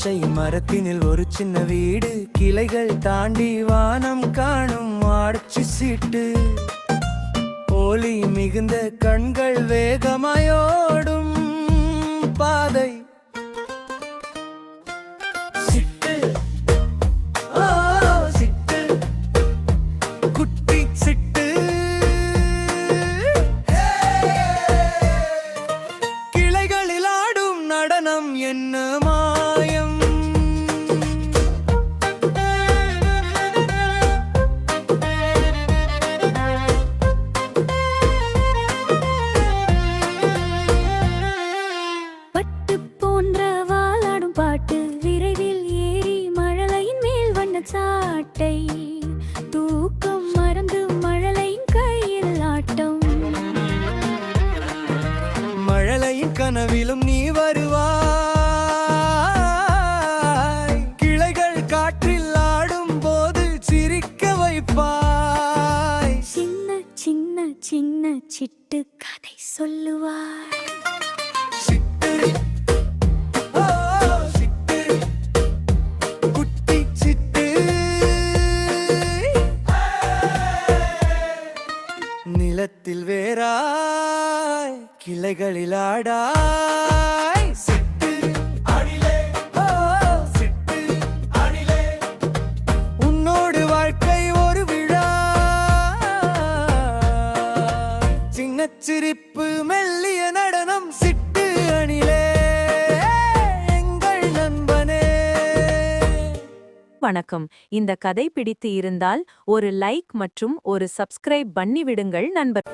பச்சை மரத்தினில் ஒரு சின்ன வீடு, கிளைகள் தாண்டி வானம் காணும் ஆட்சி சீட்டு. ஒளி மிகுந்த கண்கள் வேகமாயோடும் பாதை. சிட்டு ஓ சிட்டு, குட்டி சிட்டு, கிளைகளில் ஆடும் நடனம் என்ன மாயம். பட்டு போன்ற வாலாடும் பாட்டு, விரைவில் ஏறி மழலையின் மேல் வண்ண சாட்டை. தூக்கம் மறந்து மழலையின் கையில் ஆட்டம். மழலையின் கனவிலும் நீ வருவாய், கிளைகள் காற்றில் ஆடும் போது சிரிக்க வைப்பாய். சின்ன சின்ன சின்ன சிட்டு கதை சொல்லுவார். சிட்டு ஓ சிட்டு, குட்டி சிட்டு, நிலத்தில் வேராய் கிளைகளில் ஆடாய். சிட்டு அணிலே ஓ சிட்டு அணிலே, உன்னோடு வாழ்க்கை ஒரு விழா. சின்ன சிரிப்பு மெல்லிய நடனம், சிட்டு அணிலே எங்கள் நண்பனே. வணக்கம். இந்த கதை பிடித்து இருந்தால் ஒரு லைக் மற்றும் ஒரு சப்ஸ்கிரைப் பண்ணி விடுங்கள் நண்பர்.